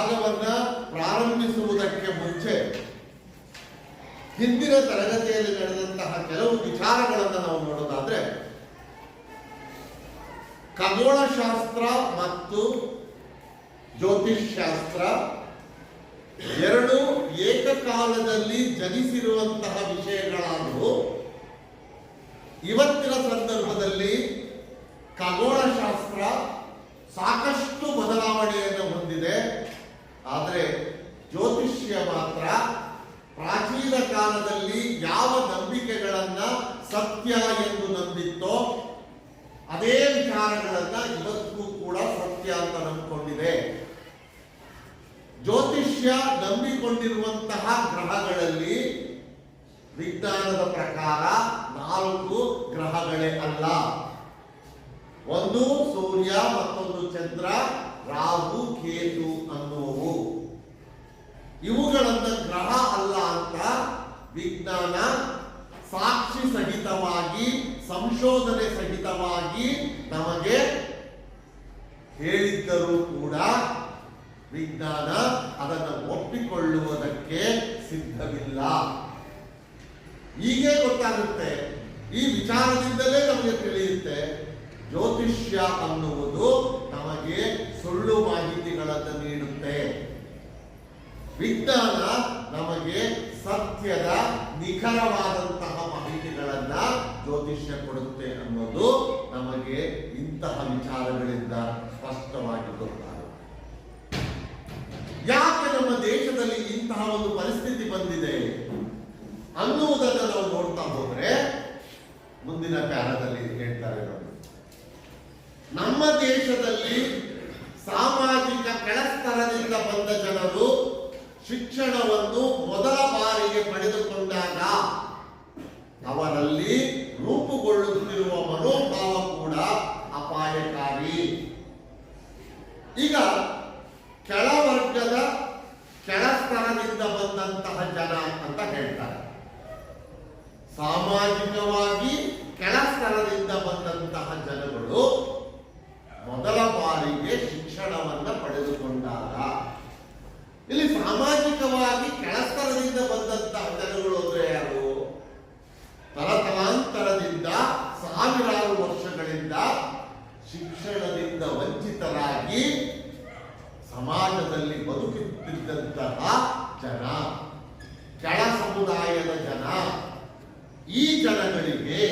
ಭಾಗವನ್ನ ಪ್ರಾರಂಭಿಸುವುದಕ್ಕೆ ಮುಂಚೆ ಹಿಂದಿನ ತರಗತಿಯಲ್ಲಿ ನಡೆದಂತಹ ಕೆಲವು ವಿಚಾರಗಳನ್ನು ನಾವು ನೋಡೋದಾದ್ರೆ, ಖಗೋಳಶಾಸ್ತ್ರ ಮತ್ತು ಜ್ಯೋತಿಷ್ಶಾಸ್ತ್ರ ಎರಡು ಏಕಕಾಲದಲ್ಲಿ ಜನಿಸಿರುವಂತಹ ವಿಷಯಗಳಾದವು. ಇವತ್ತಿನ ಸಂದರ್ಭದಲ್ಲಿ ಖಗೋಳಶಾಸ್ತ್ರ ಸಾಕಷ್ಟು ಬದಲಾವಣೆಯನ್ನು ಹೊಂದಿದೆ. ಆದರೆ ಜ್ಯೋತಿಷ್ಯ ಮಾತ್ರ ಪ್ರಾಚೀನ ಕಾಲದಲ್ಲಿ ಯಾವ ನಂಬಿಕೆಗಳನ್ನ ಸತ್ಯ ಎಂದು ನಂಬಿತ್ತೋ ಅದೇ ವಿಚಾರಗಳನ್ನ ಇವತ್ತಿಗೂ ಕೂಡ ಸತ್ಯ ಅಂತ ನಂಬಿಕೊಂಡಿದೆ. ಜ್ಯೋತಿಷ್ಯ ನಂಬಿಕೊಂಡಿರುವಂತಹ ಗ್ರಹಗಳಲ್ಲಿ ವಿಜ್ಞಾನದ ಪ್ರಕಾರ 4 ಗ್ರಹಗಳೇ ಅಲ್ಲ. ಒಂದು ಸೂರ್ಯ, ಮತ್ತೊಂದು ಚಂದ್ರ, ರಾಹು, ಕೇತು ಅನ್ನುವು. ಇವುಗಳನ್ನ ಗ್ರಹ ಅಲ್ಲ ಅಂತ ವಿಜ್ಞಾನ ಸಾಕ್ಷಿ ಸಹಿತವಾಗಿ, ಸಂಶೋಧನೆ ಸಹಿತವಾಗಿ ನಮಗೆ ಹೇಳಿದ್ದರೂ ಕೂಡ ವಿಜ್ಞಾನ ಅದನ್ನು ಒಪ್ಪಿಕೊಳ್ಳುವುದಕ್ಕೆ ಸಿದ್ಧವಿಲ್ಲ. ಹೀಗೆ ಗೊತ್ತಾಗುತ್ತೆ, ಈ ವಿಚಾರದಿಂದಲೇ ನಮಗೆ ತಿಳಿಯುತ್ತೆ, ಜ್ಯೋತಿಷ್ಯ ಅನ್ನುವುದು ನಮಗೆ ಸುಳ್ಳು ಮಾಹಿತಿಗಳನ್ನು ನೀಡುತ್ತೆ. ವಿಜ್ಞಾನ ನಮಗೆ ಸತ್ಯದ ನಿಖರವಾದಂತಹ ಮಾಹಿತಿಗಳನ್ನ ಜ್ಯೋತಿಷ್ಯ ಕೊಡುತ್ತೆ ಅನ್ನೋದು ನಮಗೆ ಇಂತಹ ವಿಚಾರಗಳಿಂದ ಸ್ಪಷ್ಟವಾಗಿ ಗೊತ್ತಾಗುತ್ತೆ. ಯಾಕೆ ನಮ್ಮ ದೇಶದಲ್ಲಿ ಇಂತಹ ಒಂದು ಪರಿಸ್ಥಿತಿ ಬಂದಿದೆ ಅನ್ನುವುದನ್ನು ನಾವು ನೋಡ್ತಾ ಹೋದ್ರೆ ಮುಂದಿನ ಪ್ಯಾರಾದಲ್ಲಿ ಹೇಳ್ತಾರೆ ನೋಡಿ. ನಮ್ಮ ದೇಶದಲ್ಲಿ ಸಾಮಾಜಿಕ ಕೆಳಸ್ತರದಿಂದ ಬಂದ ಜನರು ಶಿಕ್ಷಣವನ್ನು ಮೊದಲ ಬಾರಿಗೆ ಪಡೆದುಕೊಂಡಾಗ ಅವರಲ್ಲಿ ರೂಪುಗೊಳ್ಳುತ್ತಿರುವ ಮನೋಭಾವ ಕೂಡ ಅಪಾಯಕಾರಿ. ಈಗ ಕೆಳವರ್ಗದ ಕೆಳಸ್ತರದಿಂದ ಬಂದಂತಹ ಜನ ಅಂತ ಹೇಳ್ತಾರೆ. ಸಾಮಾಜಿಕವಾಗಿ ಕೆಳಸ್ತರದಿಂದ ಬಂದಂತಹ ಜನಗಳು ಮೊದಲ ಬಾರಿಗೆ ಶಿಕ್ಷಣವನ್ನ ಪಡೆದುಕೊಂಡಾಗ, ಇಲ್ಲಿ ಸಾಮಾಜಿಕವಾಗಿ ಕೆಳಸ್ತರದಿಂದ ಬಂದಂತಹ ಜನಗಳು ಅಂದ್ರೆ ಯಾರು? ತಲತಲಾಂತರದಿಂದ ಸಾವಿರಾರು ವರ್ಷಗಳಿಂದ ಶಿಕ್ಷಣದಿಂದ ವಂಚಿತರಾಗಿ ಸಮಾಜದಲ್ಲಿ ಬದುಕುತ್ತಿದ್ದಂತಹ ಜನ, ಕೆಳ ಸಮುದಾಯದ ಜನ. ಈ ಜನಗಳಿಗೆ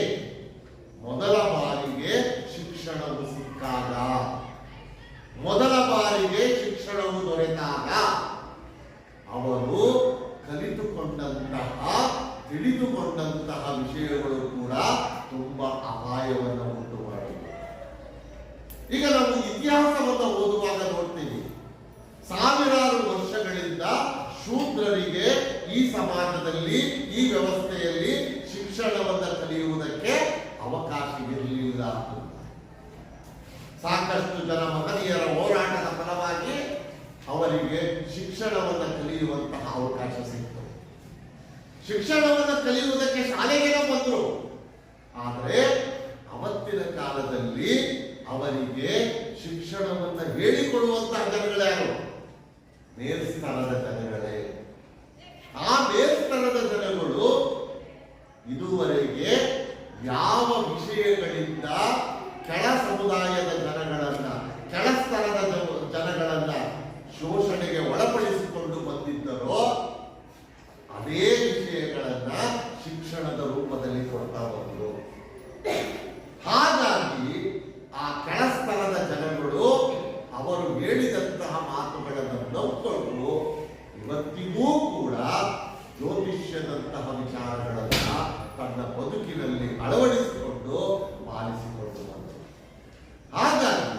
ಮೊದಲ ಬಾರಿಗೆ ಶಿಕ್ಷಣವು ಸಿಕ್ಕಾಗ, ಮೊದಲ ಬಾರಿಗೆ ಶಿಕ್ಷಣವು ದೊರೆತಾಗ ಅವರು ಕಲಿತುಕೊಂಡಂತಹ, ತಿಳಿದುಕೊಂಡಂತಹ ವಿಷಯಗಳು ಕೂಡ ತುಂಬಾ ಅಪಾಯವನ್ನು ಉಂಟು ಮಾಡುತ್ತದೆ. ಈಗ ನಾವು ಇತಿಹಾಸವನ್ನು ಓದುವಾಗ ನೋಡ್ತೀವಿ, ಸಾವಿರಾರು ವರ್ಷಗಳಿಂದ ಶೂದ್ರರಿಗೆ ಈ ಸಮಾಜದಲ್ಲಿ, ಈ ವ್ಯವಸ್ಥೆಯಲ್ಲಿ ಶಿಕ್ಷಣವನ್ನು ಕಲಿಯುವುದಕ್ಕೆ ಅವಕಾಶವಿರಲಿಲ್ಲ. ಸಾಕಷ್ಟು ಜನ ಮಹನೀಯರ ಹೋರಾಟದ ಫಲವಾಗಿ ಅವರಿಗೆ ಶಿಕ್ಷಣವನ್ನು ಕಲಿಯುವಂತಹ ಅವಕಾಶ ಸಿಕ್ತು. ಶಿಕ್ಷಣವನ್ನು ಕಲಿಯುವುದಕ್ಕೆ ಶಾಲೆಗೆ ಬಂದರು. ಆದರೆ ಅವತ್ತಿನ ಕಾಲದಲ್ಲಿ ಅವರಿಗೆ ಶಿಕ್ಷಣವನ್ನು ಹೇಳಿಕೊಡುವಂತಹ ಜನಗಳ್ಯಾರು? ಮೇಲ್ಸ್ತರದ ಜನಗಳೇ. ಆ ಮೇಲ್ಸ್ತರದ ಜನಗಳು ಇದುವರೆಗೆ ಯಾವ ವಿಷಯಗಳಿಂದ ಕೆಳ ಸಮುದಾಯದ ಜನಗಳನ್ನ, ಕೆಳಸ್ತರದ ಜನಗಳನ್ನ ಶೋಷಣೆಗೆ ಒಳಪಡಿಸಿಕೊಂಡು ಬಂದಿದ್ದರೋ ಅದೇ ವಿಷಯಗಳನ್ನ ಶಿಕ್ಷಣದ ರೂಪದಲ್ಲಿ ಕೊಡ್ತಾ ಬಂದರು. ಹಾಗಾಗಿ ಆ ಕೆಳಸ್ತರದ ಜನಗಳು ಅವರು ಹೇಳಿದಂತಹ ಮಾತುಗಳನ್ನು ನಂಬಿಕೊಂಡು ಇವತ್ತಿಗೂ ಕೂಡ ಜ್ಯೋತಿಷ್ಯದಂತಹ ವಿಚಾರಗಳನ್ನ ತನ್ನ ಬದುಕಿನಲ್ಲಿ ಅಳವಡಿಸಿಕೊಂಡು ಪಾಲಿಸಿಕೊಂಡು ಬಂದರು. ಹಾಗಾಗಿ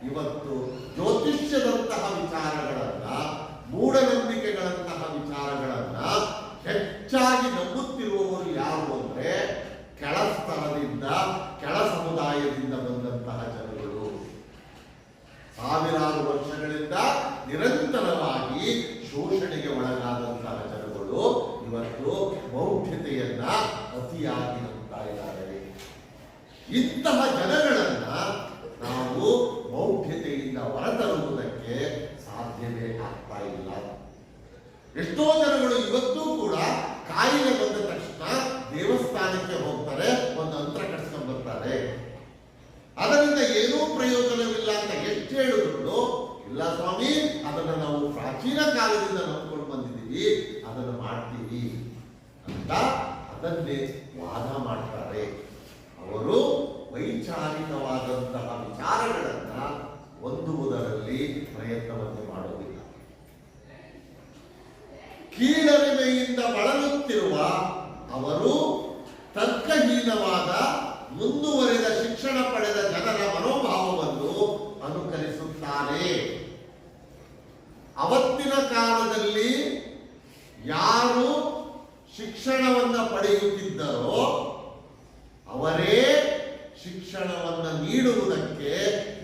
ಇವತ್ತು ಜ್ಯೋತಿಷ್ಯದಂತಹ ವಿಚಾರಗಳನ್ನ, ಮೂಢನಂಬಿಕೆಗಳಂತಹ ವಿಚಾರಗಳನ್ನ ಹೆಚ್ಚಾಗಿ ನಂಬುತ್ತಿರುವವರು ಯಾರು ಅಂದ್ರೆ ಕೆಳಸ್ತರದಿಂದ, ಕೆಳ ಸಮುದಾಯದಿಂದ ಬಂದಂತಹ ಜನಗಳು. ಸಾವಿರಾರು ವರ್ಷಗಳಿಂದ ನಿರಂತರವಾಗಿ ಶೋಷಣೆಗೆ ಒಳಗಾದಂತಹ ಜನಗಳು ಇವತ್ತು ಮೌಢ್ಯತೆಯನ್ನ ಅತಿಯಾಗಿ ನಂಬ್ತಾ ಇದ್ದಾರೆ. ಇಂತಹ ಜನಗಳನ್ನ ನಾವು ಮೌಢ್ಯತೆಯಿಂದ ಹೊರತರುವುದಕ್ಕೆ ಸಾಧ್ಯವೇ ಆಗ್ತಾ ಎಷ್ಟೋ ಜನಗಳು ಇವತ್ತೂ ಕೂಡ ಕಾಯಿಲೆ ಬಂದ ತಕ್ಷಣ ದೇವಸ್ಥಾನಕ್ಕೆ ಹೋಗ್ತಾರೆ, ಒಂದು ಮಂತ್ರ ಕಟ್ಸ್ಕೊಂಡ್ ಬರ್ತಾರೆ. ಅದರಿಂದ ಏನೂ ಪ್ರಯೋಜನವಿಲ್ಲ ಅಂತ ಎಷ್ಟು ಹೇಳಿದ್ರು, ಇಲ್ಲ ಸ್ವಾಮಿ ಅದನ್ನು ನಾವು ಪ್ರಾಚೀನ ಕಾಲದಿಂದ ನಂಬ್ಕೊಂಡು ಬಂದಿದ್ದೀವಿ, ಅದನ್ನು ಮಾಡ್ತೀವಿ ಅಂತ ಅದನ್ನೇ ವಾದ ಮಾಡ್ತಾರೆ. ಅವರು ವೈಚಾರಿಕವಾದಂತಹ ವಿಚಾರಗಳನ್ನ ಹೊಂದುವುದರಲ್ಲಿ ಪ್ರಯತ್ನವನ್ನು ಮಾಡೋದಿಲ್ಲ. ಕೀಳರಿಮೆಯಿಂದ ಬಳಲುತ್ತಿರುವ ಅವರು ತರ್ಕಹೀನವಾದ ಮುಂದುವರಿದ ಶಿಕ್ಷಣ ಪಡೆದ ಜನರ ಮನೋಭಾವವನ್ನು ಅನುಕರಿಸುತ್ತಾರೆ. ಅವತ್ತಿನ ಕಾಲದಲ್ಲಿ ಯಾರು ಶಿಕ್ಷಣವನ್ನ ಪಡೆಯುತ್ತಿದ್ದರೋ ಅವರೇ ಶಿಕ್ಷಣವನ್ನ ನೀಡುವುದಕ್ಕೆ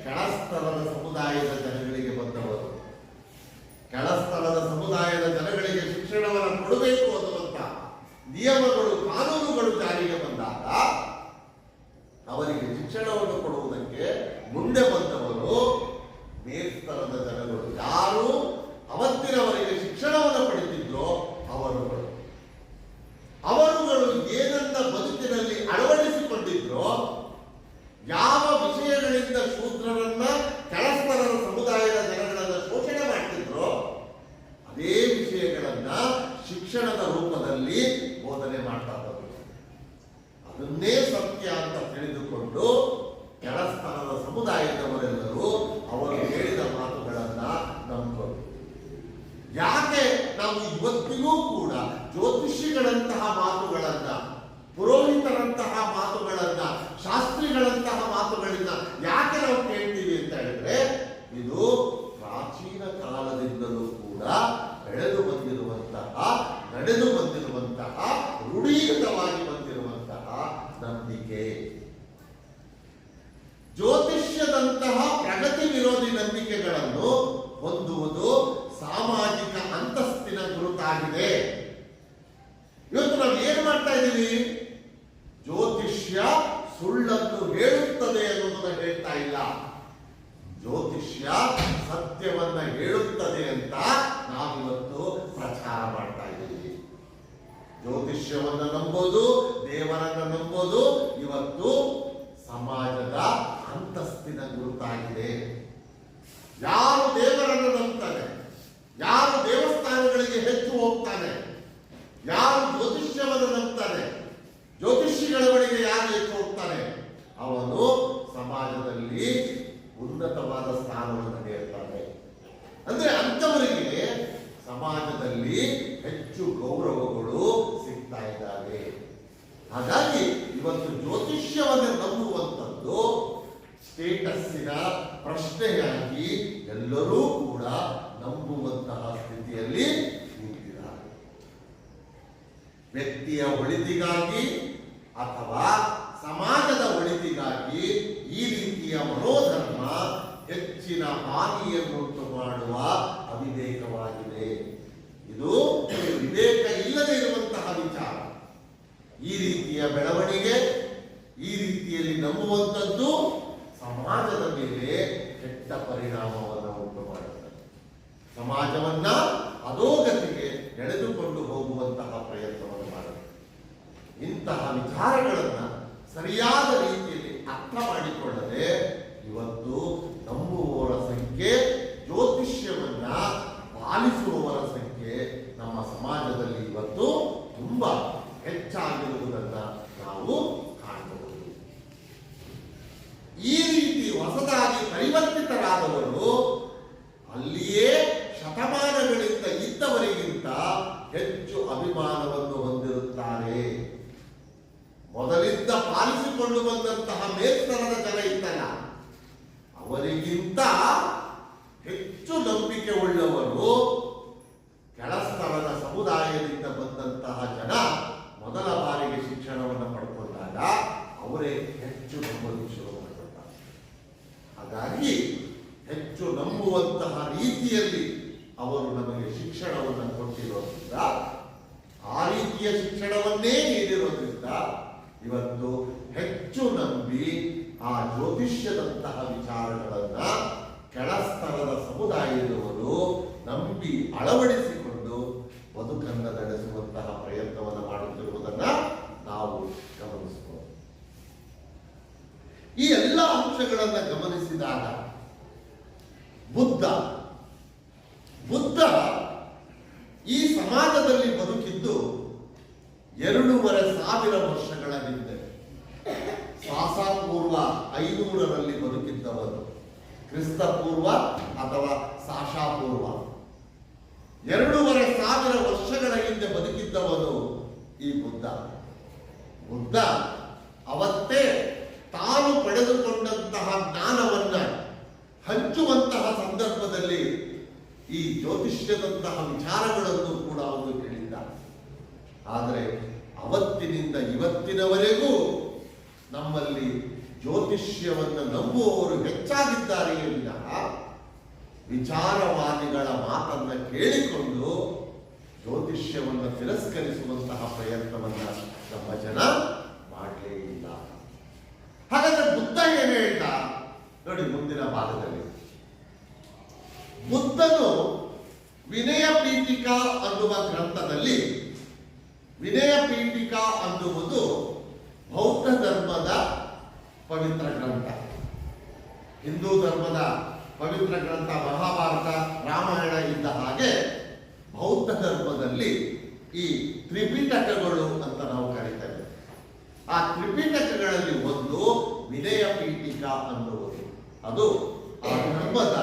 ಕೆಳಸ್ತರದ ಸಮುದಾಯದ ಜನಗಳಿಗೆ ಬಂದವರು. ಕೆಳಸ್ತರದ ಸಮುದಾಯದ ಜನಗಳಿಗೆ ಶಿಕ್ಷಣವನ್ನು ಕೊಡಬೇಕು ಅನ್ನುವಂತ ನಿಯಮಗಳು, ಕಾನೂನುಗಳು ಜಾರಿಗೆ ಬಂದಾಗ ಅವರಿಗೆ ಶಿಕ್ಷಣವನ್ನು ಕೊಡುವುದಕ್ಕೆ ಮುಂದೆ ಬಂದವರು ಮೇಲ್ಸ್ತರದ ಜನಗಳು. ಯಾರು ಅವತ್ತಿನವರಿಗೆ ಶಿಕ್ಷಣವನ್ನು ಪಡೆದಿದ್ರೋ ಅವರುಗಳು ಏನನ್ನ ಬದುಕಿನಲ್ಲಿ ಅಳವಡಿಸಿಕೊಂಡಿದ್ರೋ, ಯಾವ ವಿಷಯಗಳಿಂದ ಶೂದ್ರರನ್ನ ಕೆಳಸ್ತರದ ಸಮುದಾಯದ ಜನಗಳನ್ನ ಶೋಷಣೆ ಮಾಡ್ತಿದ್ರೋ ಅದೇ ವಿಷಯಗಳನ್ನ ಶಿಕ್ಷಣದ ರೂಪದಲ್ಲಿ ಬೋಧನೆ ಮಾಡ್ತಾ ಬಂದರು. ಅದನ್ನೇ ಸತ್ಯ ಅಂತ ತಿಳಿದುಕೊಂಡು ಕೆಳಸ್ತರದ ಸಮುದಾಯದವರೆಲ್ಲರೂ ಅವರು ಹೇಳಿದ ಮಾತುಗಳನ್ನ ನಂಬಿದರು. ಯಾಕೆ ನಾವು ಇವತ್ತಿಗೂ ಕೂಡ ಜ್ಯೋತಿಷಿಗಳಂತಹ ಮಾತುಗಳನ್ನ, ಪುರೋಹಿತರಂತಹ ಮಾತುಗಳನ್ನ, ಶಾಸ್ತ್ರಿಗಳಂತಹ ಮಾತುಗಳನ್ನ ಯಾಕೆ ನಾವು ಕೇಳ್ತೀವಿ ಅಂತ ಹೇಳಿದ್ರೆ, ಇದು ಪ್ರಾಚೀನ ಕಾಲದಿಂದಲೂ ಕೂಡ ನಡೆದು ಬಂದಿರುವಂತಹ ರೂಢೀಕೃತವಾಗಿ ಬಂದಿರುವಂತಹ ನಂಬಿಕೆ. ಜ್ಯೋತಿಷ್ಯದಂತಹ ಪ್ರಗತಿ ವಿರೋಧಿ ನಂಬಿಕೆಗಳನ್ನು ಹೊಂದುವುದು ಸಾಮಾಜಿಕ ಅಂತಸ್ತಿನ ಗುರುತಾಗಿದೆ. ಇವತ್ತು ನಾವು ಏನು ಮಾಡ್ತಾ ಇದ್ದೀವಿ? ಜ್ಯೋತಿಷ್ಯ ಸುಳ್ಳನ್ನು ಹೇಳುತ್ತದೆ ಅನ್ನೋದನ್ನ ಹೇಳ್ತಾ ಇಲ್ಲ, ಜ್ಯೋತಿಷ್ಯ ಸತ್ಯವನ್ನ ಹೇಳುತ್ತದೆ ಅಂತ ನಾವಿವತ್ತು ಪ್ರಚಾರ ಮಾಡ್ತಾ ಇದ್ದೀವಿ. ಜ್ಯೋತಿಷ್ಯವನ್ನ ನಂಬೋದು, ದೇವರನ್ನ ನಂಬೋದು ಇವತ್ತು ಸಮಾಜದ ಅಂತಸ್ತಿನ ಗುರುತಾಗಿದೆ. ಯಾರು ದೇವರನ್ನು ನಂಬ್ತಾನೆ, ಯಾರು ದೇವಸ್ಥಾನಗಳಿಗೆ ಹೆಚ್ಚು ಹೋಗ್ತಾನೆ, ಯಾರು ಜ್ಯೋತಿಷ್ಯವನ್ನು ನಂಬ್ತಾನೆ, ಜ್ಯೋತಿಷಿಗಳ ಬಳಿಗೆ ಯಾರು ಹೆಚ್ಚು ಹೋಗ್ತಾನೆ, ಅವನು ಸಮಾಜದಲ್ಲಿ ಉನ್ನತವಾದ ಸ್ಥಾನವನ್ನು ನೀಡ್ತಾನೆ. ಅಂದ್ರೆ ಅಂಥವರಿಗೆ ಸಮಾಜದಲ್ಲಿ ಹೆಚ್ಚು ಗೌರವಗಳು ಸಿಗ್ತಾ ಇದ್ದಾವೆ. ಹಾಗಾಗಿ ಇವತ್ತು ಜ್ಯೋತಿಷ್ಯವನ್ನು ನಂಬುವಂಥದ್ದು ಸ್ಟೇಟಸ್ಸಿನ ಪ್ರಶ್ನೆಯಾಗಿ ಎಲ್ಲರೂ ಕೂಡ ನಂಬುವಂತಹ ಸ್ಥಿತಿಯಲ್ಲಿ ನಿಂತಿದ್ದಾರೆ. ವ್ಯಕ್ತಿಯ ಒಳಿತಿಗಾಗಿ ಅಥವಾ ಸಮಾಜದ ಒಳಿತಿಗಾಗಿ ಈ ರೀತಿಯ ಮನೋಧರ್ಮ ಹೆಚ್ಚಿನ ಹಾನಿಯನ್ನುಂಟು ಮಾಡುವ ಅವಿವೇಕವಾಗಿದೆ. ಇದು ವಿವೇಕ ಇಲ್ಲದೆ ಇರುವಂತಹ ವಿಚಾರ. ಈ ರೀತಿಯ ಬೆಳವಣಿಗೆ, ಈ ರೀತಿಯಲ್ಲಿ ನಂಬುವಂಥದ್ದು ಸಮಾಜದ ಮೇಲೆ ಕೆಟ್ಟ ಪರಿಣಾಮವನ್ನು ಉಂಟು ಮಾಡುತ್ತದೆ. ಸಮಾಜವನ್ನ ಅಧೋಗತಿಗೆ ಎಳೆದುಕೊಂಡು ಹೋಗುವಂತಹ ಪ್ರಯತ್ನವನ್ನು ಮಾಡುತ್ತದೆ. ಇಂತಹ ವಿಚಾರಗಳನ್ನ ಸರಿಯಾದ ರೀತಿಯಲ್ಲಿ ಅರ್ಥ ಮಾಡಿಕೊಳ್ಳದೆ ಇವತ್ತು ನಂಬುವವರ ಸಂಖ್ಯೆ, ಜ್ಯೋತಿಷ್ಯವನ್ನ ಪಾಲಿಸುವವರ ಸಂಖ್ಯೆ ನಮ್ಮ ಸಮಾಜದಲ್ಲಿ ಇವತ್ತು ತುಂಬಾ ಹೆಚ್ಚಾಗಿರುವುದನ್ನ ನಾವು ಕಾಣಬಹುದು. ಈ ರೀತಿ ಹೊಸದಾಗಿ ಪರಿವರ್ತಿತರಾದವರು ಅಲ್ಲಿಯೇ ಶತಮಾನಗಳಿಂದ ಇದ್ದವರಿಗಿಂತ ಹೆಚ್ಚು ಅಭಿಮಾನವನ್ನು ಹೊಂದಿರುತ್ತಾರೆ. ಮೊದಲಿಂದ ಪಾಲಿಸಿಕೊಂಡು ಬಂದಂತಹ ಮೇಲ್ಸ್ತರದ ಜನ ಇದ್ದಲ್ಲ, ಅವರಿಗಿಂತ ಹೆಚ್ಚು ನಂಬಿಕೆ ಉಳ್ಳವರು ಕೆಳಸ್ತರದ ಸಮುದಾಯದಿಂದ ಬಂದಂತಹ ಜನ ಮೊದಲ ಬಾರಿಗೆ ಶಿಕ್ಷಣವನ್ನು ಪಡ್ಕೊಂಡಾಗ ಅವರೇ ಹೆಚ್ಚು ನಂಬಲು ಶುರು ಮಾಡಿಕೊಳ್ತಾರೆ. ಹಾಗಾಗಿ ಹೆಚ್ಚು ನಂಬುವಂತಹ ರೀತಿಯಲ್ಲಿ ಅವರು ನಮಗೆ ಶಿಕ್ಷಣವನ್ನು ಕೊಟ್ಟಿರೋದ್ರಿಂದ, ಆ ರೀತಿಯ ಶಿಕ್ಷಣವನ್ನೇ ನೀಡಿರೋದ್ರಿಂದ ಇವತ್ತು ಹೆಚ್ಚು ನಂಬಿ ಆ ಜ್ಯೋತಿಷ್ಯದಂತಹ ವಿಚಾರಗಳನ್ನ ಕೆಳಸ್ತರದ ಸಮುದಾಯದವರು ನಂಬಿ ಅಳವಡಿಸಿಕೊಂಡು ಬುದ್ಧ ಬುದ್ಧ ಈ ಸಮಾಜದಲ್ಲಿ ಬದುಕಿದ್ದು 2,500 ವರ್ಷಗಳ ಹಿಂದೆ. ಸಾಸಾಪೂರ್ವ 500ರಲ್ಲಿ ಬದುಕಿದ್ದವರು, ಕ್ರಿಸ್ತ ಪೂರ್ವ ಅಥವಾ ಸಾಶಾಪೂರ್ವ 2,500 ವರ್ಷಗಳ ಹಿಂದೆ ಬದುಕಿದ್ದವನು ಈ ಬುದ್ಧ. ಬುದ್ಧ ಅವತ್ತೇ ತಾನು ಪಡೆದುಕೊಂಡಂತಹ ಜ್ಞಾನವನ್ನ ಹಂಚುವಂತಹ ಸಂದರ್ಭದಲ್ಲಿ ಈ ಜ್ಯೋತಿಷ್ಯದಂತಹ ವಿಚಾರಗಳನ್ನು ಕೂಡ ಅವನು ಹೇಳಿದ್ದ. ಆದರೆ ಅವತ್ತಿನಿಂದ ಇವತ್ತಿನವರೆಗೂ ನಮ್ಮಲ್ಲಿ ಜ್ಯೋತಿಷ್ಯವನ್ನು ನಂಬುವವರು ಹೆಚ್ಚಾಗಿದ್ದಾರೆಯೇ ವಿನಃ ವಿಚಾರವಾದಿಗಳ ಮಾತನ್ನ ಕೇಳಿಕೊಂಡು ಜ್ಯೋತಿಷ್ಯವನ್ನು ತಿರಸ್ಕರಿಸುವಂತಹ ಪ್ರಯತ್ನವನ್ನ ನಮ್ಮ ಜನ ಮಾಡಲೇ ಇಲ್ಲ. ಹಾಗಾದ್ರೆ ಬುದ್ಧ ಏನು ಹೇಳ್ತಾ ನೋಡಿ, ಮುಂದಿನ ಭಾಗದಲ್ಲಿ ಬುದ್ಧನು ವಿನಯ ಪೀಠಿಕಾ ಅನ್ನುವ ಗ್ರಂಥದಲ್ಲಿ, ವಿನಯ ಪೀಠಿಕಾ ಅನ್ನುವುದು ಬೌದ್ಧ ಧರ್ಮದ ಪವಿತ್ರ ಗ್ರಂಥ. ಹಿಂದೂ ಧರ್ಮದ ಪವಿತ್ರ ಗ್ರಂಥ ಮಹಾಭಾರತ, ರಾಮಾಯಣ ಇದ್ದ ಹಾಗೆ ಬೌದ್ಧ ಧರ್ಮದಲ್ಲಿ ಈ ತ್ರಿಪಿಟಕಗಳು ಅಂತ ನಾವು ಕರೀತೇವೆ. ಆ ತ್ರಿಪಿಟಕಗಳಲ್ಲಿ ಒಂದು ವಿನಯ ಪೀಠಿಕಾ ಅನ್ನುವುದು, ಅದು ಆ ಧರ್ಮದ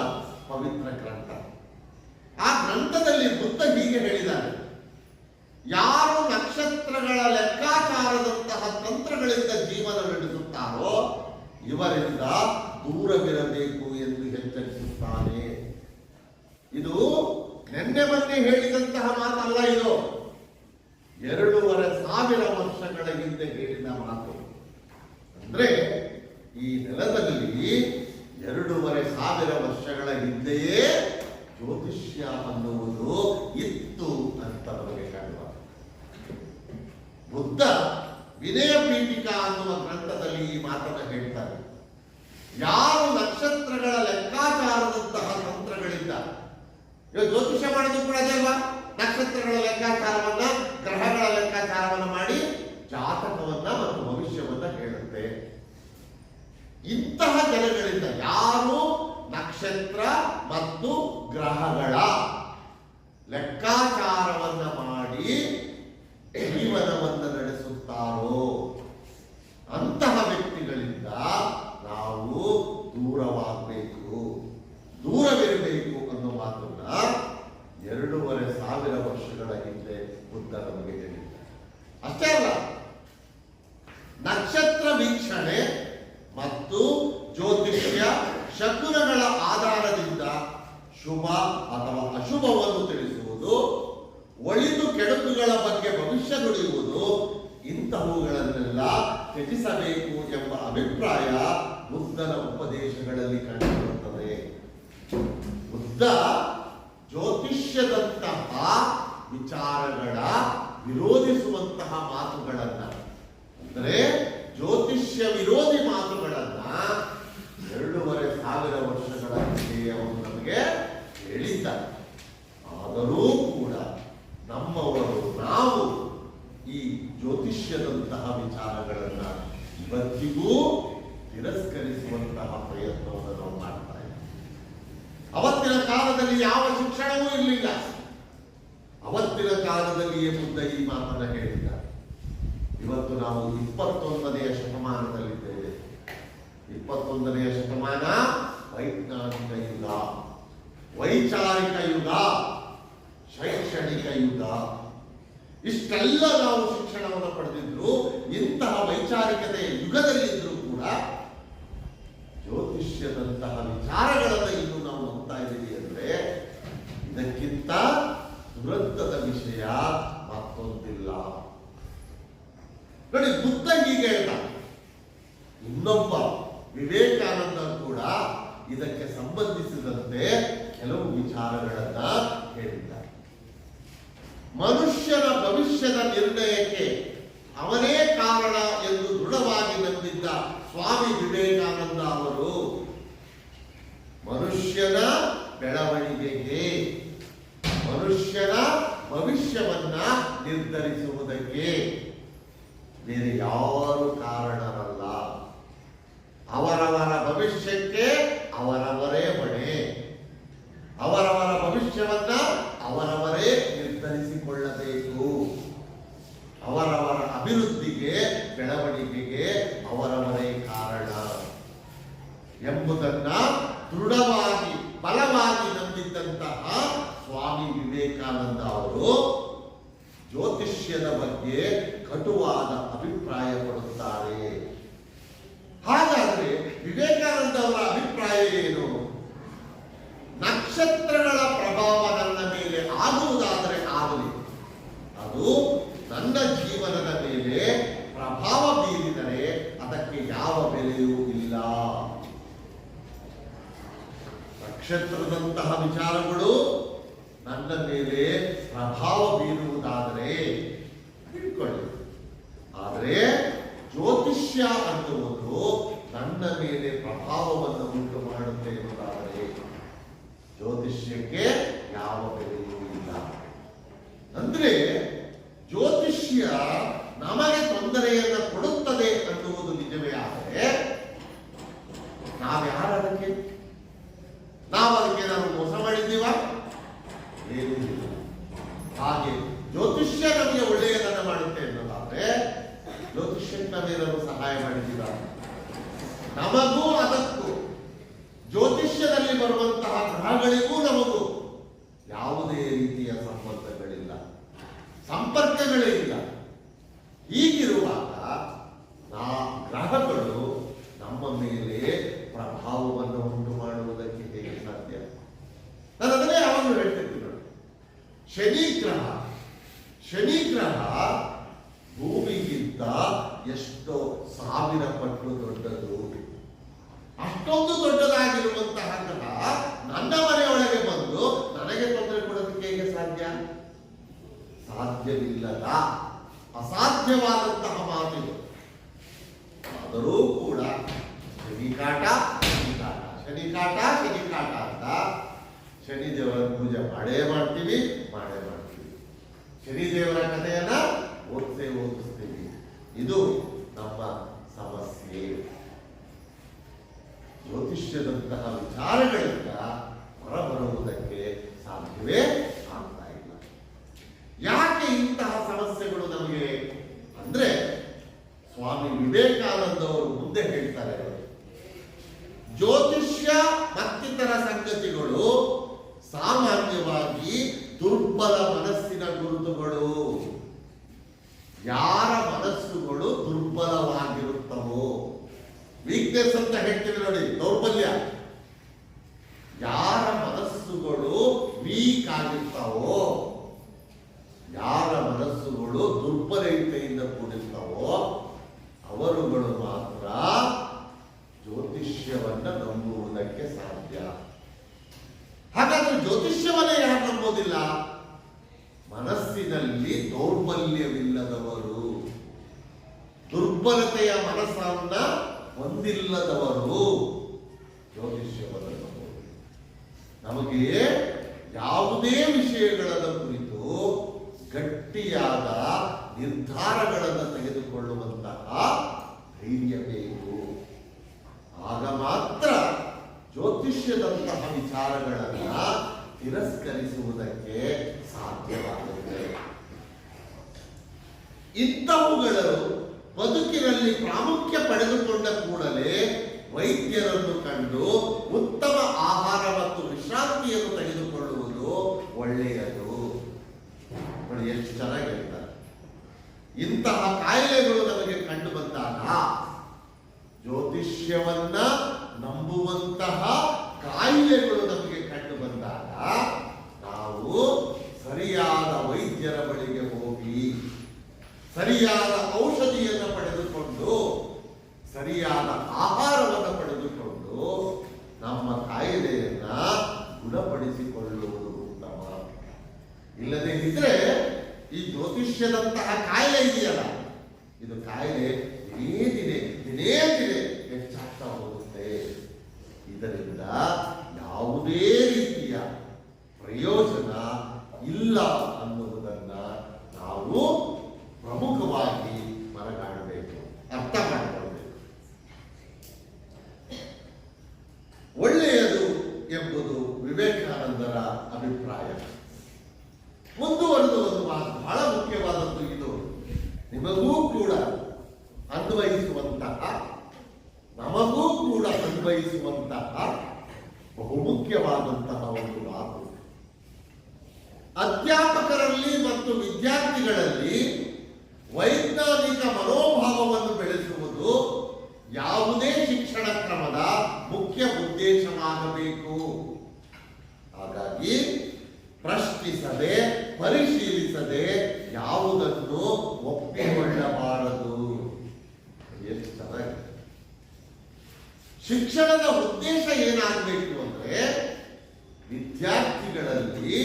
ಪವಿತ್ರ ಗ್ರಂಥ. ಆ ಗ್ರಂಥದಲ್ಲಿ ಬುದ್ಧ ಹೀಗೆ ಹೇಳಿದ್ದಾರೆ: ಯಾರು ನಕ್ಷತ್ರಗಳ ಲೆಕ್ಕಾಚಾರದಂತಹ ತಂತ್ರಗಳಿಂದ ಜೀವನ ನಡೆಸುತ್ತಾರೋ ಇವರಿಂದ ದೂರವಿರಬೇಕು ಎಂದು ಎಚ್ಚರಿಸುತ್ತಾನೆ. ಇದು ನಿನ್ನೆ ಮೊನ್ನೆ ಹೇಳಿದಂತಹ ಮಾತಲ್ಲ, ಇದು 2,500 ವರ್ಷಗಳ ಹಿಂದೆ ಹೇಳಿದ ಮಾತು. ಅಂದ್ರೆ ಈ ನೆಲದಲ್ಲಿ 2,500 ವರ್ಷಗಳ ಹಿಂದೆಯೇ ಜ್ಯೋತಿಷ್ಯ ಅನ್ನುವುದು ಇತ್ತು ಅಂತ ನಮಗೆ ಕಾಣುವ. ಬುದ್ಧ ವಿನಯ ಪೀಠಿಕಾ ಅನ್ನುವ ಗ್ರಂಥದಲ್ಲಿ ಈ ಮಾತನ್ನು ಹೇಳ್ತಾರೆ. ಯಾರು ನಕ್ಷತ್ರಗಳ ಲೆಕ್ಕಾಚಾರದಂತಹ ತಂತ್ರಗಳಿಂದ, ಇವಾಗ ಜ್ಯೋತಿಷ್ಯ ಮಾಡೋದು ಕೂಡ ಅದೇ ಅಲ್ವಾ? ನಕ್ಷತ್ರಗಳ ಲೆಕ್ಕಾಚಾರವನ್ನ, ಗ್ರಹಗಳ ಲೆಕ್ಕಾಚಾರವನ್ನ ಮಾಡಿ ಜಾತಕವನ್ನ ಮತ್ತು ಭವಿಷ್ಯವನ್ನ ಹೇಳುತ್ತೆ. ಇಂತಹ ಜನಗಳಿಂದ ಯಾರು ನಕ್ಷತ್ರ ಮತ್ತು ಗ್ರಹಗಳ ಲೆಕ್ಕಾಚಾರವನ್ನ ಮಾಡಿ ಜೀವನವನ್ನು ನಡೆಸುತ್ತಾರೋ ಅಂತಹ ವ್ಯಕ್ತಿಗಳಿಂದ ನಾವು ದೂರವಾಗಬೇಕು, ದೂರವಿರಬೇಕು ಅನ್ನೋ ಮಾತನ್ನ 2,500 ವರ್ಷಗಳ ಹಿಂದೆ ಬುದ್ಧ ನಮಗೆ ಹೇಳಿದ್ದಾರೆ. ಅಷ್ಟೇ ಅಲ್ಲ, ನಕ್ಷತ್ರ ವೀಕ್ಷಣೆ ಮತ್ತು ಜ್ಯೋತಿಷ್ಯ ಶಕುನಗಳ ಆಧಾರದಿಂದ ಶುಭ ಅಥವಾ ಅಶುಭವನ್ನು ತಿಳಿಸುವುದು, ಒಳಿತು ಕೆಡುಕುಗಳ ಬಗ್ಗೆ ಭವಿಷ್ಯ ನುಡಿಯುವುದು, ಇಂತಹವುಗಳನ್ನೆಲ್ಲ ತ್ಯಜಿಸಬೇಕು ಎಂಬ ಅಭಿಪ್ರಾಯ ಬುದ್ಧನ ಉಪದೇಶಗಳಲ್ಲಿ ಕಂಡುಬರುತ್ತದೆ. ಬುದ್ಧ ಜ್ಯೋತಿಷ್ಯದಂತಹ ವಿಚಾರಗಳ ವಿರೋಧಿಸುವಂತಹ ಮಾತುಗಳನ್ನ, ಅಂದರೆ ಜ್ಯೋತಿಷ್ಯ ವಿರೋಧಿ ಮಾತುಗಳನ್ನ 2,500 ವರ್ಷಗಳ ಹಿಂದೆ ಅವರು ನಮಗೆ ಹೇಳಿದ್ದಾರೆ. ಆದರೂ ಕೂಡ ನಮ್ಮವರು ನಾವು ಈ ಜ್ಯೋತಿಷ್ಯದಂತಹ ವಿಚಾರಗಳನ್ನ ಇವತ್ತಿಗೂ ತಿರಸ್ಕರಿಸುವಂತಹ ಪ್ರಯತ್ನವನ್ನು ನಾವು ಮಾಡ್ತಾ ಇದ್ದೇವೆ. ಅವತ್ತಿನ ಕಾಲದಲ್ಲಿ ಯಾವ ಶಿಕ್ಷಣವೂ ಇರಲಿಲ್ಲ. ಅವತ್ತಿನ ಕಾಲದಲ್ಲಿಯೇ ಬುದ್ಧ ಈ ಮಾತನ್ನ ಹೇಳಿದ್ದಾರೆ. ಇವತ್ತು ನಾವು 21ನೇ ಶತಮಾನದಲ್ಲಿದ್ದೇವೆ. 21ನೇ ಶತಮಾನ ವೈಜ್ಞಾನಿಕ ಯುಗ, ವೈಚಾರಿಕ ಯುಗ, ಶೈಕ್ಷಣಿಕ ಯುಗ. ಇಷ್ಟೆಲ್ಲ ನಾವು ಶಿಕ್ಷಣವನ್ನು ಪಡೆದಿದ್ರು, ಇಂತಹ ವೈಚಾರಿಕತೆಯ ಯುಗದಲ್ಲಿದ್ದರೂ ಕೂಡ ಜ್ಯೋತಿಷ್ಯದಂತಹ ವಿಚಾರಗಳನ್ನು ಇನ್ನು ನಾವು ನಂಬ್ತಾ ಇದ್ದೀವಿ ಅಂದ್ರೆ ಇದಕ್ಕಿಂತ ದುರಂತದ ವಿಷಯ ಮತ್ತೊಂದಿಲ್ಲ. ನೋಡಿ, ಬುದ್ಧ ಹೀಗೆ ಹೇಳ್ದ. ಇನ್ನೊಬ್ಬ ವಿವೇಕಾನಂದ ಕೂಡ ಇದಕ್ಕೆ ಸಂಬಂಧಿಸಿದಂತೆ ಕೆಲವು ವಿಚಾರಗಳನ್ನ ಹೇಳಿದ್ದಾರೆ. ಮನುಷ್ಯನ ಭವಿಷ್ಯದ ನಿರ್ಣಯಕ್ಕೆ ಅವನೇ ಕಾರಣ ಎಂದು ದೃಢವಾಗಿ ನಂಬಿದ್ದ ಸ್ವಾಮಿ ವಿವೇಕಾನಂದ ಅವರು ಮನುಷ್ಯನ ಬೆಳವಣಿಗೆಗೆ, ಮನುಷ್ಯನ ಭವಿಷ್ಯವನ್ನ ನಿರ್ಧರಿಸುವುದಕ್ಕೆ ಬೇರೆ ಯಾರು ಕಾರಣರಲ್ಲ. ಅವರವರ ಭವಿಷ್ಯಕ್ಕೆ ಅವರವರೇ ಹೊಣೆ. ಬಲವಾಗಿ ನಂಬಿದ್ದಂತಹ ಸ್ವಾಮಿ ವಿವೇಕಾನಂದ ಅವರು ಜ್ಯೋತಿಷ್ಯದ ಬಗ್ಗೆ ಕಟುವಾದ ಅಭಿಪ್ರಾಯ ಪಡುತ್ತಾರೆ. ಹಾಗಾದ್ರೆ ವಿವೇಕಾನಂದ ಅವರ ಅಭಿಪ್ರಾಯ ಏನು? ನಕ್ಷತ್ರಗಳ ಪ್ರಭಾವ ನನ್ನ ಮೇಲೆ ಆಗುವುದಾದರೆ ಆಗಲಿ, ಅದು ನನ್ನ ಜೀವನದ ಮೇಲೆ ಪ್ರಭಾವ ಬೀರಿದರೆ ಅದಕ್ಕೆ ಯಾವ ಬೆಲೆಯೂ ಇಲ್ಲ. ನಕ್ಷತ್ರದಂತಹ ವಿಚಾರಗಳು ನನ್ನ ಮೇಲೆ ಪ್ರಭಾವ ಬೀರುವುದಾದರೆ ಇಟ್ಕೊಳ್ಳಿ, ಆದರೆ ಜ್ಯೋತಿಷ್ಯ ಅನ್ನುವುದು ನನ್ನ ಮೇಲೆ ಪ್ರಭಾವವನ್ನು ಉಂಟು ಮಾಡುತ್ತೆ ಎನ್ನುವುದಾದರೆ ಜ್ಯೋತಿಷ್ಯಕ್ಕೆ ಯಾವ ಬೆಲೆಯೂ ಇಲ್ಲ. ಅಂದ್ರೆ ಜ್ಯೋತಿಷ್ಯ ನಮಗೆ ತೊಂದರೆಯನ್ನು ಕೊಡುತ್ತದೆ ಅನ್ನುವುದು ನಿಜವೇ ಆದರೆ ನಾವ್ಯಾರದಕ್ಕೆ? ನಾವು ಅದಕ್ಕೆ ನಾವು ಮೋಸ ಮಾಡಿದ್ದೀವ? ಏನೂ ಇಲ್ಲ. ಹಾಗೆ ಜ್ಯೋತಿಷ್ಯ ನಮಗೆ ಒಳ್ಳೆಯದನ್ನು ಮಾಡುತ್ತೆ ಎನ್ನುವುದಾದ್ರೆ ಜ್ಯೋತಿಷ್ಯಕ್ಕೆ ನಾವೇನಾದರೂ ಸಹಾಯ ಮಾಡಿದ್ದೀವ? ನಮಗೂ ಅದಕ್ಕೂ ಜ್ಯೋತಿಷ್ಯದಲ್ಲಿ ಬರುವಂತಹ ಗ್ರಹಗಳಿಗೂ ನಮಗೂ ಯಾವುದೇ ರೀತಿಯ ಸಂಬಂಧಗಳಿಲ್ಲ, ಸಂಪರ್ಕಗಳೇ ಇಲ್ಲ. ಹೀಗಿರುವಾಗ ಗ್ರಹಗಳು ನಮ್ಮ ಮೇಲೆ ಪ್ರಭಾವವನ್ನು ಉಂಟು ಮಾಡುವುದಕ್ಕೆ ಹೇಗೆ ಸಾಧ್ಯ? ನಾನು ಅದನ್ನೇ ಯಾವಾಗಲೂ ಹೇಳ್ತಿದ್ದೀನಿ ನೋಡಿ, ಶನಿ ಗ್ರಹ ಭೂಮಿಗಿಂತ ಎಷ್ಟೋ 1000 ಪಟ್ಟು ದೊಡ್ಡದು. ಅಷ್ಟೊಂದು ದೊಡ್ಡದಾಗಿರುವಂತಹ ಗ್ರಹ ನನ್ನ ಮನೆಯೊಳಗೆ ಬಂದು ನನಗೆ ತೊಂದರೆ ಕೊಡೋದಕ್ಕೆ ಹೇಗೆ ಸಾಧ್ಯ? ಸಾಧ್ಯವಿಲ್ಲದ, ಅಸಾಧ್ಯವಾದಂತಹ ಮಾತಿದು. ಆದರೂ ಕೂಡ ಶನಿಕಾಟ ಅಂತ ಶನಿದೇವರ ಪೂಜೆ ಮಾಡೇ ಮಾಡ್ತೀವಿ. ಶನಿದೇವರ ಕಥೆಯನ್ನ ಓದಿಸ್ತೀವಿ. ಇದು ನಮ್ಮ ಸಮಸ್ಯೆ. ಜ್ಯೋತಿಷ್ಯದಂತಹ ವಿಚಾರಗಳಿಂದ ಹೊರಬರುವುದಕ್ಕೆ ಸಾಧ್ಯವೇ ಆಗ್ತಾ ಇಲ್ಲ. ಯಾಕೆ ಇಂತಹ ಸಮಸ್ಯೆಗಳು ನಮಗೆ ಅಂದ್ರೆ ಸ್ವಾಮಿ ವಿವೇಕಾನಂದ ಅವರು ಮುಂದೆ ಹೇಳ್ತಾರೆ, ಜ್ಯೋತಿಷ್ಯ ಮತ್ತಿತರ ಸಂಗತಿಗಳು ಸಾಮಾನ್ಯವಾಗಿ ದುರ್ಬಲ ಮನಸ್ಸಿನ ಗುರುತುಗಳು. ಯಾರ ಮನಸ್ಸುಗಳು ದುರ್ಬಲವಾಗಿರುತ್ತವೋ, ವೀಕ್ನೆಸ್ ಅಂತ ಹೇಳ್ತೀವಿ ನೋಡಿ, ದೌರ್ಬಲ್ಯ. ಯಾರ ಮನಸ್ಸುಗಳು ವೀಕ್ ಆಗಿರ್ತಾವೋ, ಯಾರ ಮನಸ್ಸುಗಳು ದುರ್ಬಲತೆಯಿಂದ ಕೂಡಿರ್ತಾವೋ ಅವರುಗಳು ಮಾತ್ರ ಜ್ಯೋತಿಷ್ಯವನ್ನ ನಂಬುವುದಕ್ಕೆ ಸಾಧ್ಯ. ಹಾಗಾದ್ರೆ ಜ್ಯೋತಿಷ್ಯವನ್ನೇ ಯಾರು ನಂಬೋದಿಲ್ಲ? ಮನಸ್ಸಿನಲ್ಲಿ ದೌರ್ಬಲ್ಯವಿಲ್ಲದವರು, ದುರ್ಬಲತೆಯ ಮನಸ್ಸನ್ನ ಹೊಂದಿಲ್ಲದವರು ಜ್ಯೋತಿಷ್ಯವನ್ನು ನಂಬುವುದು. ನಮಗೆ ಯಾವುದೇ ವಿಷಯಗಳ ಕುರಿತು ಗಟ್ಟಿಯಾದ ನಿರ್ಧಾರಗಳನ್ನು ತೆಗೆದುಕೊಳ್ಳುವಂತಹ ಧೈರ್ಯ ಬೇಕು. ಆಗ ಮಾತ್ರ ಜ್ಯೋತಿಷ್ಯದಂತಹ ವಿಚಾರಗಳನ್ನ ತಿರಸ್ಕರಿಸುವುದಕ್ಕೆ ಸಾಧ್ಯವಾಗುತ್ತದೆ. ಇಂತಹವುಗಳು ಬದುಕಿನಲ್ಲಿ ಪ್ರಾಮುಖ್ಯ ಪಡೆದುಕೊಂಡ ಕೂಡಲೇ ವೈದ್ಯರನ್ನು ಕಂಡು ಉತ್ತಮ ಆಹಾರ ಮತ್ತು ವಿಶ್ರಾಂತಿಯನ್ನು ತೆಗೆದುಕೊಳ್ಳುವುದು ಒಳ್ಳೆಯದು. ನೋಡಿ ಎಷ್ಟು ಚೆನ್ನಾಗಿ ಹೇಳ್ತಾರೆ. ಇಂತಹ ಕಾಯಿಲೆಗಳು ನಮಗೆ ಕಂಡು ಬಂದಾಗ, ಜ್ಯೋತಿಷ್ಯವನ್ನ ನಂಬುವಂತಹ ಕಾಯಿಲೆಗಳು ನಮಗೆ ಕಂಡು ಬಂದಾಗ ನಾವು ಸರಿಯಾದ ವೈದ್ಯರ ಬಳಿಗೆ ಹೋಗಿ ಸರಿಯಾದ ಔಷಧಿಯನ್ನು ಪಡೆದುಕೊಂಡು ಸರಿಯಾದ ಆಹಾರವನ್ನು ಪಡೆದುಕೊಂಡು ನಮ್ಮ ಕಾಯಿಲೆಯನ್ನ ಗುಣಪಡಿಸಿಕೊಳ್ಳುವುದು ಉತ್ತಮ. ಇಲ್ಲದೆ ಇದ್ರೆ ಈ ಜ್ಯೋತಿಷ್ಯದಂತಹ ಕಾಯಿಲೆ ಇದೆಯಲ್ಲ, ಇದು ಕಾಯಿಲೆ ದಿನೇ ದಿನೇ ಹೆಚ್ಚಾಗ್ತಾ ಹೋಗುತ್ತೆ. ಇದರಿಂದ ಯಾವುದೇ ರೀತಿಯ ಪ್ರಯೋಜನ ಇಲ್ಲ ಅನ್ನುವುದನ್ನ ನಾವು ಪ್ರಮುಖವಾಗಿ ಮನಗಾಣಬೇಕು, ಅರ್ಥ ಮಾಡಿಕೊಳ್ಳಬೇಕು. ಒಳ್ಳೆಯದು ಎಂಬುದು ವಿವೇಕಾನಂದರ ಅಭಿಪ್ರಾಯ. ಮುಂದುವರೆದು ಒಂದು ಬಹಳ ಮುಖ್ಯವಾದದ್ದು, ಇದು ನಿಮಗೂ ಕೂಡ ಅನ್ವಯಿಸುವಂತಹ, ನಮಗೂ ಕೂಡ ಅನ್ವಯಿಸುವಂತಹ ಬಹುಮುಖ್ಯ ಮುಖ್ಯವಾದಂತಹ ಒಂದು ಮಾತು. ಅಧ್ಯಾಪಕರಲ್ಲಿ ಮತ್ತು ವಿದ್ಯಾರ್ಥಿಗಳಲ್ಲಿ ವೈಜ್ಞಾನಿಕ ಮನೋಭಾವವನ್ನು ಬೆಳೆಸುವುದು ಯಾವುದೇ ಶಿಕ್ಷಣ ಕ್ರಮದ ಮುಖ್ಯ ಉದ್ದೇಶವಾಗಬೇಕು. ಹಾಗಾಗಿ ಪ್ರಶ್ನಿಸದೆ, ಪರಿಶೀಲಿಸದೆ ಯಾವುದನ್ನು ಒಪ್ಪಿಕೊಳ್ಳಬಾರದು. ಎಷ್ಟು ಚೆನ್ನಾಗಿದೆ. ಶಿಕ್ಷಣದ ಉದ್ದೇಶ ಏನಾಗಬೇಕು ಅಂದ್ರೆ ವಿದ್ಯಾರ್ಥಿಗಳಲ್ಲಿ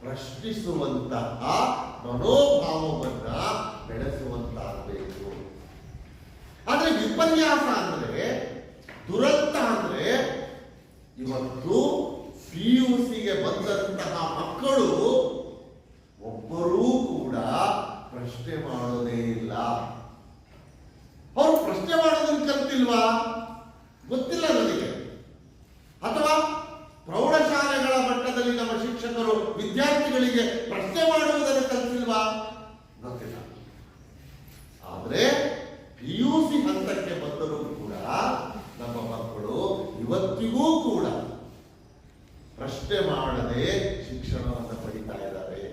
ಪ್ರಶ್ನಿಸುವಂತಹ ಮನೋಭಾವವನ್ನ ಬೆಳೆಸುವಂತಾಗಬೇಕು. ಆದ್ರೆ ವಿಪರ್ಯಾಸ ಅಂದ್ರೆ, ದುರಂತ ಅಂದ್ರೆ, ಇವತ್ತು PUCಗೆ ಬಂದಂತಹ ಮಕ್ಕಳು ಒಬ್ಬರೂ ಕೂಡ ಪ್ರಶ್ನೆ ಮಾಡೋದೇ ಇಲ್ಲ. ಅವರು ಪ್ರಶ್ನೆ ಮಾಡೋದನ್ನು ಕಲ್ತಿಲ್ವಾ ಗೊತ್ತಿಲ್ಲ ನನಗೆ. ಅಥವಾ ಪ್ರೌಢಶಾಲೆಗಳ ಮಟ್ಟದಲ್ಲಿ ನಮ್ಮ ಶಿಕ್ಷಕರು ವಿದ್ಯಾರ್ಥಿಗಳಿಗೆ ಪ್ರಶ್ನೆ ಮಾಡುವುದನ್ನು ಕಲಿಸಿಲ್ವಾ ಗೊತ್ತಿಲ್ಲ. ಆದ್ರೆ PUC ಹಂತಕ್ಕೆ ಬಂದರೂ ಕೂಡ ನಮ್ಮ ಮಕ್ಕಳು ಇವತ್ತಿಗೂ ಕೂಡ ಪ್ರಶ್ನೆ ಮಾಡದೆ ಶಿಕ್ಷಣವನ್ನು ಪಡಿತಾ ಇದ್ದಾರೆ.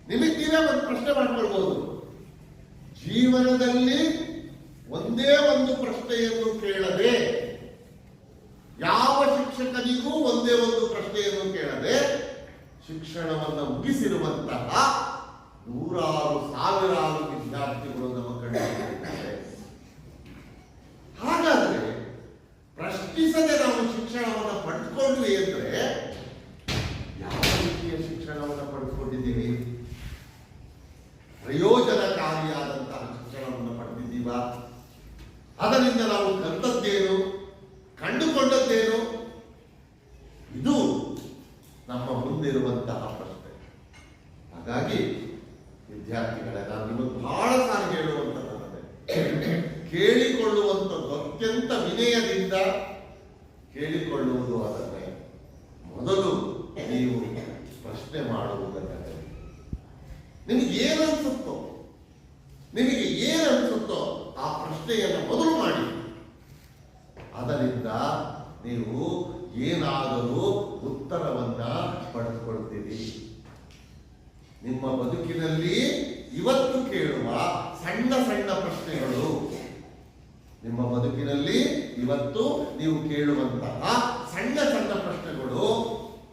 ನಿಮಗೆ ನೀವೇ ಒಂದು ಪ್ರಶ್ನೆ ಮಾಡ್ಕೊಳ್ಬಹುದು. ಜೀವನದಲ್ಲಿ ಒಂದೇ ಒಂದು ಪ್ರಶ್ನೆಯನ್ನು ಕೇಳದೆ, ಯಾವ ಶಿಕ್ಷಕನಿಗೂ ಒಂದೇ ಒಂದು ಪ್ರಶ್ನೆಯನ್ನು ಕೇಳದೆ ಶಿಕ್ಷಣವನ್ನು ಮುಗಿಸಿರುವಂತಹ ನೂರಾರು ಸಾವಿರಾರು ವಿದ್ಯಾರ್ಥಿಗಳು ನಮ್ಮ ಕಣ್ಣಿದ್ದಾರೆ. ಹಾಗಾದ್ರೆ ಪ್ರಶ್ನಿಸದೆ ನಾವು ಶಿಕ್ಷಣವನ್ನು ಪಡೆದುಕೊಂಡ್ವಿ ಅಂದ್ರೆ ಯಾವ ರೀತಿಯ ಶಿಕ್ಷಣವನ್ನು ಪಡೆದುಕೊಂಡಿದ್ದೀವಿ? ಪ್ರಯೋಜನಕಾರಿಯಾದಂತಹ ಶಿಕ್ಷಣವನ್ನು ಪಡೆದಿದ್ದೀವಾ? ಅದರಿಂದ ನಾವು ಕಲಿತದ್ದೇನು, ಕಂಡುಕೊಂಡದ್ದೇನು? ಇದು ನಮ್ಮ ಮುಂದಿರುವಂತಹ ಪ್ರಶ್ನೆ. ಹಾಗಾಗಿ ವಿದ್ಯಾರ್ಥಿಗಳೇ, ನಾನು ನಿಮಗೆ ಬಹಳ ಸಾರಿ ಹೇಳುವಂತಹದ್ದೇ, ಕೇಳಿಕೊಳ್ಳುವಂಥದ್ದು ಅತ್ಯಂತ ವಿನಯದಿಂದ ಕೇಳಿಕೊಳ್ಳುವುದು. ಅದನ್ನೇ ಮೊದಲು ನೀವು ಪ್ರಶ್ನೆ ಮಾಡುವುದನ್ನು ನಿಮಗೆ ಏನನ್ಸುತ್ತೋ ಆ ಪ್ರಶ್ನೆಯನ್ನು ಮೊದಲು ಮಾಡಿ. ಅದರಿಂದ ನೀವು ಏನಾದರೂ ಉತ್ತರವನ್ನ ಪಡೆದುಕೊಳ್ತೀರಿ. ನಿಮ್ಮ ಬದುಕಿನಲ್ಲಿ ಇವತ್ತು ಕೇಳುವ ಸಣ್ಣ ಸಣ್ಣ ಪ್ರಶ್ನೆಗಳು, ನಿಮ್ಮ ಬದುಕಿನಲ್ಲಿ ಇವತ್ತು ನೀವು ಕೇಳುವಂತಹ ಸಣ್ಣ ಸಣ್ಣ ಪ್ರಶ್ನೆಗಳು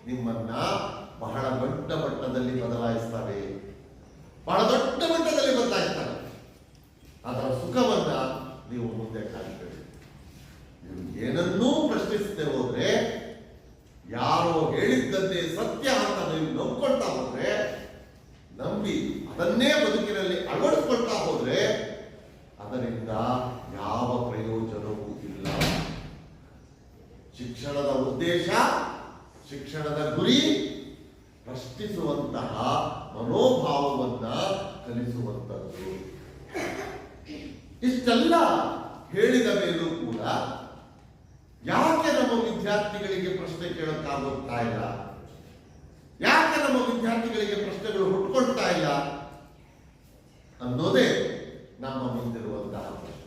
ನಿಮ್ಮನ್ನ ಬಹಳ ದೊಡ್ಡ ಮಟ್ಟದಲ್ಲಿ ಬದಲಾಯಿಸ್ತವೆ. ಬಹಳ ದೊಡ್ಡ ಮಟ್ಟದಲ್ಲಿ ಬದಲಾಯಿಸ್ತವೆ. ಅದರ ಸುಖವನ್ನ ನೀವು ಮುಂದೆ ಕಾಣ್ತೀರಿ. ನೀವು ಏನನ್ನೂ ಪ್ರಶ್ನಿಸದೆ ಹೋದ್ರೆ, ಯಾರೋ ಹೇಳಿದ್ದನ್ನೇ ಸತ್ಯ ಅಂತ ನೀವು ನಂಬ್ಕೊಳ್ತಾ ಹೋದ್ರೆ, ನಂಬಿ ಅದನ್ನೇ ಬದುಕಿನಲ್ಲಿ ಅಳವಡಿಸ್ಕೊಳ್ತಾ ಹೋದ್ರೆ ಅದರಿಂದ ಯಾವ ಪ್ರಯೋಜನವೂ ಇಲ್ಲ. ಶಿಕ್ಷಣದ ಉದ್ದೇಶ, ಶಿಕ್ಷಣದ ಗುರಿ ಪ್ರಶ್ನಿಸುವಂತಹ ಮನೋಭಾವವನ್ನ ಕಲಿಸುವಂತದ್ದು. ಇಷ್ಟೆಲ್ಲ ಹೇಳಿದ ಮೇಲೂ ಕೂಡ ಯಾಕೆ ನಮ್ಮ ವಿದ್ಯಾರ್ಥಿಗಳಿಗೆ ಪ್ರಶ್ನೆ ಕೇಳೋಕ್ಕಾಗುತ್ತಾ ಇಲ್ಲ? ಯಾಕೆ ನಮ್ಮ ವಿದ್ಯಾರ್ಥಿಗಳಿಗೆ ಪ್ರಶ್ನೆಗಳು ಹುಟ್ಕೊಳ್ತಾ ಇಲ್ಲ ಅನ್ನೋದೇ ನಮ್ಮ ಮುಂದಿರುವಂತಹ ಪ್ರಶ್ನೆ.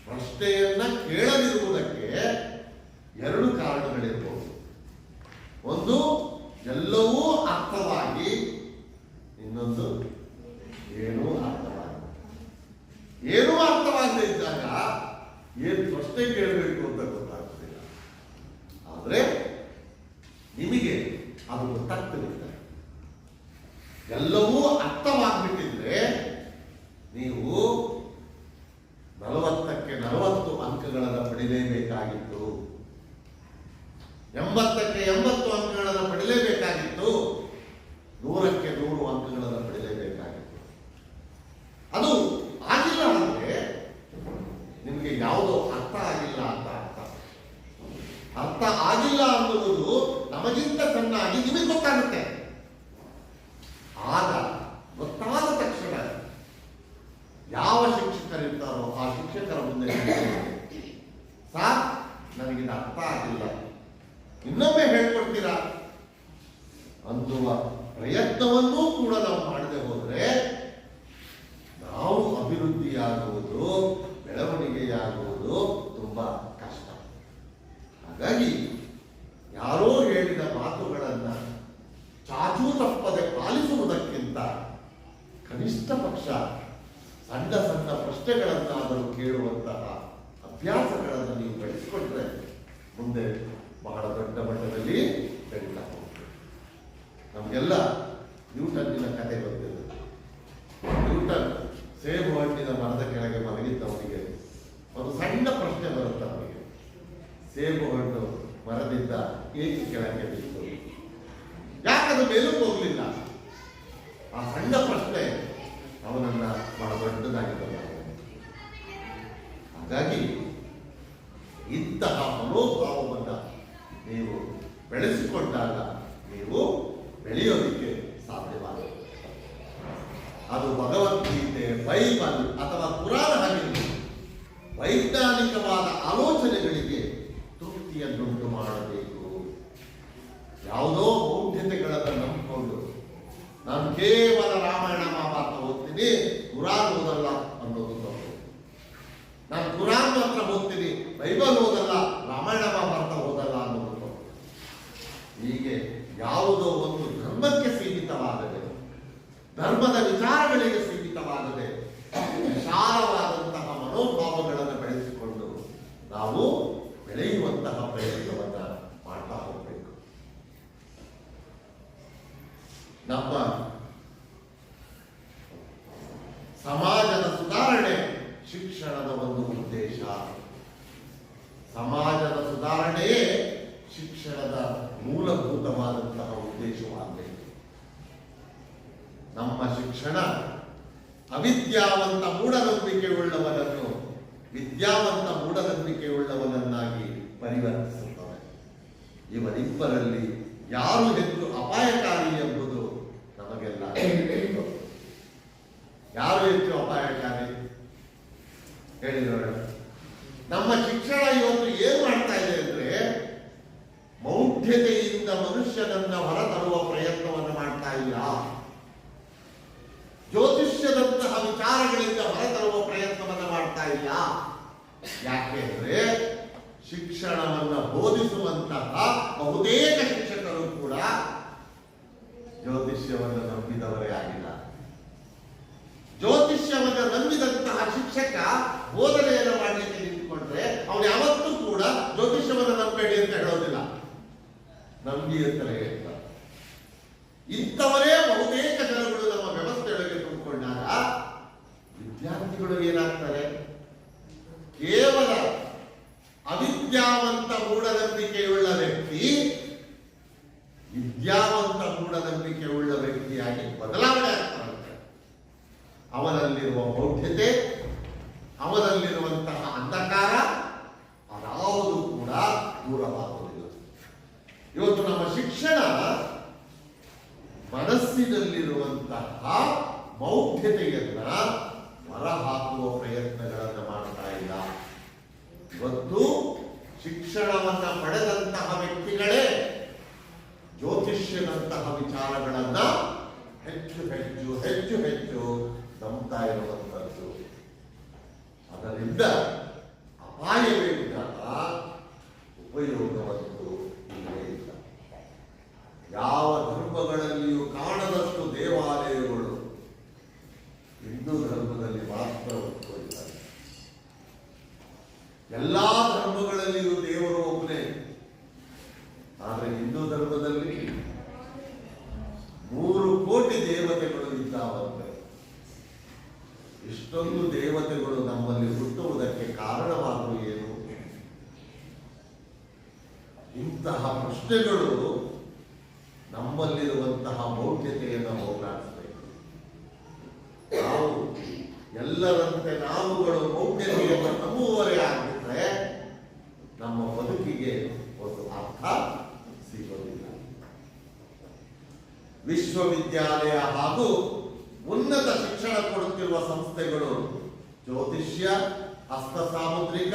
ಪ್ರಶ್ನೆಯನ್ನ ಕೇಳದಿರುವುದಕ್ಕೆ ಎರಡು ಕಾರಣಗಳಿರಬಹುದು. ಒಂದು, ಎಲ್ಲವೂ ಅರ್ಥವಾಗಿ, ಇನ್ನೊಂದು ಏನೂ ಅರ್ಥವಾಗದೇ ಇದ್ದಾಗ ಏನು ಪ್ರಶ್ನೆ ಕೇಳಬೇಕು ಅಂತ ಗೊತ್ತಾಗ್ತಿಲ್ಲ. ಆದ್ರೆ ನಿಮಗೆ ಅದು ಗೊತ್ತಾಗ್ತಿರುತ್ತೆ. ಎಲ್ಲವೂ ಅರ್ಥವಾಗ್ಬಿಟ್ಟಿದ್ರೆ ನೀವು 40ಕ್ಕೆ 40 ಅಂಕಗಳನ್ನು ಪಡೆಯಲೇಬೇಕಾಗಿತ್ತು, 80ಕ್ಕೆ 80 ಅಂಕಗಳನ್ನು ಪಡೆಯಲೇಬೇಕಾಗಿತ್ತು, 100ಕ್ಕೆ 100 ಅಂಕಗಳನ್ನು ಪಡೆಯಲೇಬೇಕಾಗಿತ್ತು. ಅದು ಆಗಿಲ್ಲ ಅಂದ್ರೆ ನಿಮಗೆ ಯಾವುದೋ ಅರ್ಥ ಆಗಿಲ್ಲ ಅಂತ ಅರ್ಥ ಆಗಿಲ್ಲ ಅನ್ನುವುದು ನಮಗಿಂತ ಚೆನ್ನಾಗಿ ನಿಮಗೆ ಗೊತ್ತಾಗುತ್ತೆ. ಆಗ ಗೊತ್ತಾದ ತಕ್ಷಣ ಯಾವ ಶಿಕ್ಷಕರಿರ್ತಾರೋ ಆ ಶಿಕ್ಷಕರ ಮುಂದೆ ಸಾರ್, ನನಗಿದು ಅರ್ಥ ಆಗಿಲ್ಲ, ಇನ್ನೊಮ್ಮೆ ಹೇಳ್ಕೊಡ್ತೀರಾ ಅನ್ನುವ ಪ್ರಯತ್ನವನ್ನೂ ಕೂಡ ನಾವು ಮಾಡದೆ ಹೋದ್ರೆ ನಾವು ಅಭಿವೃದ್ಧಿಯಾಗುವುದು, ಬೆಳವಣಿಗೆಯಾಗುವುದು ತುಂಬಾ ಕಷ್ಟ. ಹಾಗಾಗಿ ಹಾಗಾಗಿ ಯಾರೋ ಹೇಳಿದ ಮಾತುಗಳನ್ನ ಚಾಚೂ ತಪ್ಪದೆ ಪಾಲಿಸುವುದಕ್ಕಿಂತ ಕನಿಷ್ಠ ಪಕ್ಷ ಸಣ್ಣ ಸಣ್ಣ ಪ್ರಶ್ನೆಗಳನ್ನಾದರೂ ಕೇಳುವಂತಹ ಅಭ್ಯಾಸಗಳನ್ನು ನೀವು ಬೆಳೆಸಿಕೊಂಡ್ರೆ ಮುಂದೆ ಬಹಳ ದೊಡ್ಡ ಮಟ್ಟದಲ್ಲಿ ಬೆಳೀತಾ ಹೋಗ್ತದೆ. ನಮಗೆಲ್ಲ ನ್ಯೂಟನ್ನಿನ ಕಥೆ ಗೊತ್ತಿದೆ. ನ್ಯೂಟನ್ ಸೇಬು ಹಣ್ಣಿನ ಮರದ ಕೆಳಗೆ ಮಲಗಿದ್ದವನಿಗೆ ಒಂದು ಸಣ್ಣ ಪ್ರಶ್ನೆ ಬರುತ್ತೆ ಅವನಿಗೆ, ಸೇಬು ಹಣ್ಣು ಮರದಿಂದ ಏಕೆ ಕೆಳಗೆ ಬಿತ್ತು, ಯಾಕದು ಮೇಲೂ ಹೋಗ್ಲಿಲ್ಲ? ಆ ಸಣ್ಣ ಪ್ರಶ್ನೆ ಅವನನ್ನ ಬಹಳ ದೊಡ್ಡದಾಗಿದ್ದ. ಹಾಗಾಗಿ ಇಂತಹ ಮನೋಭಾವವನ್ನ ನೀವು ಬೆಳೆಸಿಕೊಂಡಾಗ ನೀವು ಬೆಳೆಯೋದಿಕ್ಕೆ ಸಾಧ್ಯವಾಗುತ್ತೆ. ಅದು ಭಗವದ್ಗೀತೆ, ಬೈಬಲ್ ಅಥವಾ ಪುರಾಣ ಆಗಿರಲಿ, ವೈಜ್ಞಾನಿಕವಾದ ಆಲೋಚನೆಗಳಿಗೆ ತೃಪ್ತಿಯನ್ನುಂಟು ಮಾಡಬೇಕು. ಯಾವುದೋ ಮೌಢ್ಯತೆಗಳನ್ನು ನಂಬಿಕೊಂಡು ನಾನು ಕೇವಲ ರಾಮಾಯಣ ಮಹಾಭಾರತ ಓದ್ತೀನಿ, ಕುರಾನ್ ಓದಲ್ಲ ಅನ್ನೋದು ತಪ್ಪು. ನಾನು ಕುರಾನ್ ಮಾತ್ರ ಓದ್ತೀನಿ, ಬೈಬಲ್ ಓದಲ್ಲ, ರಾಮಾಯಣ ಮಹಾಭಾರತ ಓದಲ್ಲ ಅನ್ನೋದು ತಪ್ಪು. ಹೀಗೆ ಯಾವುದೋ ಒಂದು ಧರ್ಮಕ್ಕೆ ಸೀಮಿತವಾಗದೆ, ಧರ್ಮದ ವಿಚಾರಗಳಿಗೆ ಸೀಮಿತವಾಗದೆ ವಿಶಾಲವಾದಂತಹ ಮನೋಭಾವಗಳನ್ನು ಬೆಳೆಸಿಕೊಂಡು ನಾವು ಬೆಳೆಯುವಂತಹ ಪ್ರಯತ್ನವನ್ನ ಮಾಡ್ತಾ ಹೋಗಬೇಕು. ನಮ್ಮ ಸಮಾಜದ ಸುಧಾರಣೆ ಶಿಕ್ಷಣದ ಒಂದು ಉದ್ದೇಶ. ಸಮಾಜದ ಸುಧಾರಣೆಯೇ ಶಿಕ್ಷಣದ ಮೂಲಭೂತವಾದಂತಹ ಉದ್ದೇಶವಾಗಬೇಕು. ನಮ್ಮ ಶಿಕ್ಷಣ ಅವಿದ್ಯಾವಂತ ಮೂಢನಂಬಿಕೆಯುಳ್ಳವನನ್ನು ವಿದ್ಯಾವಂತ ಮೂಢನಂಬಿಕೆಯುಳ್ಳವನನ್ನಾಗಿ ಪರಿವರ್ತಿಸುತ್ತದೆ. ಇವರಿಬ್ಬರಲ್ಲಿ ಯಾರು ಹೆಚ್ಚು ಅಪಾಯಕಾರಿ ಎಂಬುದು ನಮಗೆಲ್ಲ ಗೊತ್ತು. ಯಾರು ಹೆಚ್ಚು ಅಪಾಯಕಾರಿ ಹೇಳಿ ನೋಡೋಣ. ನಮ್ಮ ಶಿಕ್ಷಣ ಇವತ್ತು ಏನ್ ಮಾಡ್ತಾ ಇದೆ ಅಂದ್ರೆ, ಮೌಢ್ಯತೆಯಿಂದ ಮನುಷ್ಯನನ್ನ ಹೊರತರುವ ಪ್ರಯತ್ನವನ್ನು ಮಾಡ್ತಾ ಇಲ್ಲ, ಜ್ಯೋತಿಷ್ಯದಂತಹ ವಿಚಾರಗಳಿಂದ ಹೊರತರುವ ಪ್ರಯತ್ನವನ್ನು ಮಾಡ್ತಾ ಇಲ್ಲ. ಯಾಕೆಂದ್ರೆ ಶಿಕ್ಷಣವನ್ನು ಬೋಧಿಸುವಂತಹ ಬಹುತೇಕ ಶಿಕ್ಷಕರು ಕೂಡ ಜ್ಯೋತಿಷ್ಯವನ್ನು ನಂಬಿದವರೇ ಆಗಿಲ್ಲ. ಜ್ಯೋತಿಷ್ಯವನ್ನು ನಂಬಿದಂತಹ ಶಿಕ್ಷಕ ಬೋಧನೆಯನ್ನು ಮಾಡಲಿಕ್ಕೆ ನಿಂತುಕೊಂಡ್ರೆ ಅವನು ಯಾವತ್ತೂ ಕೂಡ ಜ್ಯೋತಿಷ್ಯವನ್ನು ನಂಬೇಡಿ ಅಂತ ಹೇಳೋದಿಲ್ಲ, ನಂಬಿ ಅಂತಲೇ ಹೇಳ್ತಾರೆ. ಇಂಥವರೇ ಬಹುತೇಕ ಜನಗಳು ನಮ್ಮ ವ್ಯವಸ್ಥೆಯೊಳಗೆ ತುಂಬಿಕೊಂಡಾಗ ವಿದ್ಯಾರ್ಥಿಗಳು ಏನಾಗ್ತಾರೆ? ಕೇವಲ ಅವಿದ್ಯಾವಂತ ಮೂಢನಂಬಿಕೆಯುಳ್ಳ ವ್ಯಕ್ತಿ ವಿದ್ಯಾವಂತ ಮೂಢನಂಬಿಕೆಯುಳ್ಳ ವ್ಯಕ್ತಿಯಾಗಿ ಬದಲಾವಣೆ ಆಗ್ತಾರಂತೆ. ಅವನಲ್ಲಿರುವ ಮೌಢ್ಯತೆ, ಅವನಲ್ಲಿರುವಂತಹ ಅಂಧಕಾರ ಅದಾವುದು ಕೂಡ ದೂರವಾಗುವುದಿಲ್ಲ. ಇವತ್ತು ನಮ್ಮ ಶಿಕ್ಷಣ ಮನಸ್ಸಿನಲ್ಲಿರುವಂತಹ ಮೌಢ್ಯತೆಯನ್ನ ಹೊರಹಾಕುವ ಪ್ರಯತ್ನಗಳನ್ನು ಮಾಡ್ತಾ ಇಲ್ಲ. ಇವತ್ತು ಶಿಕ್ಷಣವನ್ನ ಪಡೆದಂತಹ ವ್ಯಕ್ತಿಗಳೇ ಜ್ಯೋತಿಷ್ಯದಂತಹ ವಿಚಾರಗಳನ್ನ ಹೆಚ್ಚು ಹೆಚ್ಚು ಹೆಚ್ಚು ಹೆಚ್ಚು ನಂಬ್ತಾ ಇರುವಂತದ್ದು. ಅದರಿಂದ ಅಪಾಯವೇ ವಿಧಾನ, ಉಪಯೋಗವಂತೂ ಇಲ್ಲವೇ ಇಲ್ಲ. ಯಾವ ಧರ್ಮಗಳಲ್ಲಿಯೂ ಕಾಣದಷ್ಟು ದೇವಾಲಯಗಳು ಹಿಂದೂ ಧರ್ಮದಲ್ಲಿ ಮಾತ್ರ ಒಪ್ಪಿಕೊಂಡಿದ್ದಾರೆ. ಎಲ್ಲಾ ಧರ್ಮಗಳಲ್ಲಿಯೂ ದೇವರು ಒಬ್ಬನೇ. ಆದರೆ ಹಿಂದೂ ಧರ್ಮದಲ್ಲಿ 3 ಕೋಟಿ ದೇವತೆಗಳು ಇದ್ದಾವಂತೆ. ಇಷ್ಟೊಂದು ದೇವತೆಗಳು ನಮ್ಮಲ್ಲಿ ಹುಟ್ಟುವುದಕ್ಕೆ ಕಾರಣವಾದರೂ ಏನು? ಇಂತಹ ಪ್ರಶ್ನೆಗಳು ನಮ್ಮಲ್ಲಿರುವಂತಹ ಮೌಢ್ಯತೆಯನ್ನು ಹೋಗಲಾಡಿಸಬೇಕು. ನಾವು ಎಲ್ಲರಂತೆ ನಾವುಗಳು ಮೌಢ್ಯತೆಯನ್ನು ನಂಬುವವರೇ ಆಗಿದ್ರೆ ನಮ್ಮ ಬದುಕಿಗೆ ಒಂದು ಅರ್ಥ ಸಿಗೋದಿಲ್ಲ. ವಿಶ್ವವಿದ್ಯಾಲಯ ಹಾಗೂ ಉನ್ನತ ಶಿಕ್ಷಣ ಕೊಡುತ್ತಿರುವ ಸಂಸ್ಥೆಗಳು ಜ್ಯೋತಿಷ್ಯ, ಹಸ್ತ ಸಾಮುದ್ರಿಕ,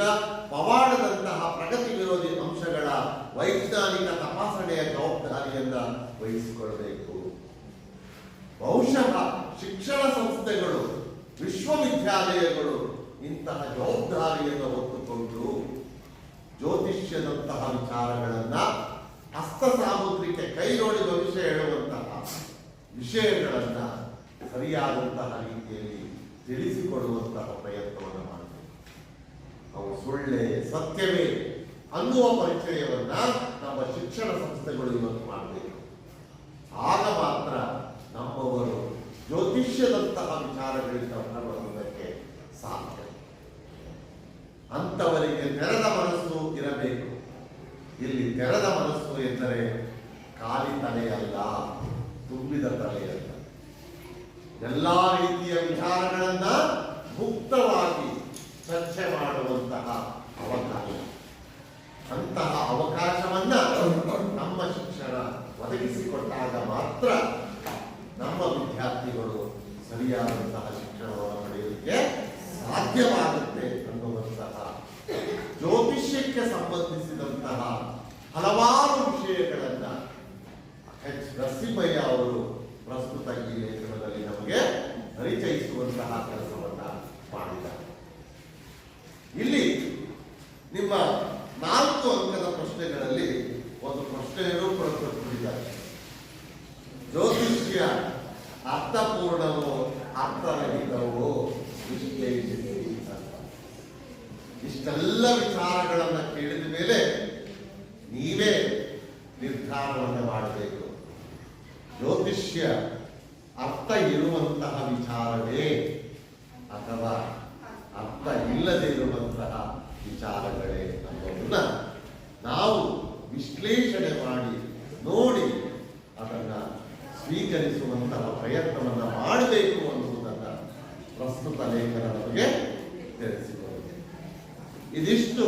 ಪವಾಡದಂತಹ ಪ್ರಗತಿ ವಿರೋಧಿ ಅಂಶಗಳ ವೈಜ್ಞಾನಿಕ ತಪಾಸಣೆಯ ಜವಾಬ್ದಾರಿಯನ್ನ ವಹಿಸಿಕೊಳ್ಳಬೇಕು. ಬಹುಶಃ ಶಿಕ್ಷಣ ಸಂಸ್ಥೆಗಳು, ವಿಶ್ವವಿದ್ಯಾಲಯಗಳು ಇಂತಹ ಜವಾಬ್ದಾರಿಯನ್ನು ಹೊತ್ತುಕೊಂಡು ಜ್ಯೋತಿಷ್ಯದಂತಹ ವಿಚಾರಗಳನ್ನ, ಹಸ್ತ ಸಾಮುದ್ರಿಕೆ ಕೈ ನೋಡಿ ಭವಿಷ್ಯ ಹೇಳುವಂತಹ ವಿಷಯಗಳನ್ನ ಸರಿಯಾದಂತಹ ರೀತಿಯಲ್ಲಿ ತಿಳಿಸಿಕೊಡುವಂತಹ ಪ್ರಯತ್ನವನ್ನು ಮಾಡಬೇಕು. ಅವು ಸುಳ್ಳೆ ಸತ್ಯವೇ ಅನ್ನುವ ಪರಿಚಯವನ್ನ ನಮ್ಮ ಶಿಕ್ಷಣ ಸಂಸ್ಥೆಗಳು ಇವತ್ತು ಮಾಡಬೇಕು. ಆಗ ಮಾತ್ರ ನಮ್ಮವರು ಜ್ಯೋತಿಷ್ಯದಂತಹ ವಿಚಾರಗಳಿಂದ ಹೊರಬರುವುದಕ್ಕೆ ಸಾಧ್ಯ. ಅಂತವರಿಗೆ ತೆರೆದ ಮನಸ್ಸು ಇರಬೇಕು. ಇಲ್ಲಿ ತೆರೆದ ಮನಸ್ಸು ಎಂದರೆ ಖಾಲಿ ತಲೆಯಲ್ಲ, ತುಂಬಿದ ತಲೆಯಲ್ಲ. ಎಲ್ಲಾ ರೀತಿಯ ವಿಚಾರಗಳನ್ನ ಮುಕ್ತವಾಗಿ ಚರ್ಚೆ ಮಾಡುವಂತಹ ಅವಕಾಶ. ಅಂತಹ ಅವಕಾಶವನ್ನ ನಮ್ಮ ಶಿಕ್ಷಣ ಒದಗಿಸಿಕೊಟ್ಟಾಗ ಮಾತ್ರ ನಮ್ಮ ವಿದ್ಯಾರ್ಥಿಗಳು ಸರಿಯಾದಂತಹ ಶಿಕ್ಷಣವನ್ನು ಪಡೆಯಲಿಕ್ಕೆ ಸಾಧ್ಯವಾಗುತ್ತೆ ಅನ್ನುವಂತಹ ಜ್ಯೋತಿಷ್ಯಕ್ಕೆ ಸಂಬಂಧಿಸಿದಂತಹ ಹಲವಾರು ವಿಷಯಗಳನ್ನ ಎಚ್ ನರಸಿಂಹಯ್ಯ ಅವರು ಪ್ರಸ್ತುತ ಈ ಲೇಖನದಲ್ಲಿ ನಮಗೆ ಪರಿಚಯಿಸುವಂತಹ ಕೆಲಸವನ್ನ ಮಾಡಿದ್ದಾರೆ. ಇಲ್ಲಿ ನಿಮ್ಮ 4 ಅಂಕದ ಪ್ರಶ್ನೆಗಳಲ್ಲಿ ಒಂದು ಪ್ರಶ್ನೆಯನ್ನು ಕೊಟ್ಟಿದ್ದಾರೆ. ಜ್ಯೋತಿಷ್ಯ ಅರ್ಥಪೂರ್ಣವೋ ಅರ್ಥರಹಿತವೋ ವಿಶ್ಲೇಷಿಸಿ. ಇಷ್ಟೆಲ್ಲ ವಿಚಾರಗಳನ್ನ ಕೇಳಿದ ಮೇಲೆ ನೀವೇ ನಿರ್ಧಾರವನ್ನು ಮಾಡಬೇಕು. ಜ್ಯೋತಿಷ್ಯ ಅರ್ಥ ಇರುವಂತಹ ವಿಚಾರವೇ ಅಥವಾ ಅರ್ಥ ಇಲ್ಲದೆ ಇರುವಂತಹ ವಿಚಾರಗಳೇ ಅನ್ನೋದನ್ನ ನಾವು ವಿಶ್ಲೇಷಣೆ ಮಾಡಿ ನೋಡಿ ಅದನ್ನ ಸ್ವೀಕರಿಸುವಂತಹ ಪ್ರಯತ್ನವನ್ನ ಮಾಡಬೇಕು ಅನ್ನುವುದನ್ನ ಪ್ರಸ್ತುತ ಲೇಖನ ನಮಗೆ ತಿಳಿಸಿಕೊಡುತ್ತೆ. ಇದಿಷ್ಟು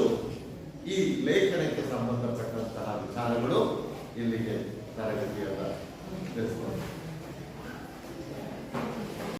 ಈ ಲೇಖನಕ್ಕೆ ಸಂಬಂಧಪಟ್ಟಂತಹ ವಿಚಾರಗಳು. ಇಲ್ಲಿಗೆ ತರಗತಿಯನ್ನ ತಿಳಿಸಿಕೊಂಡು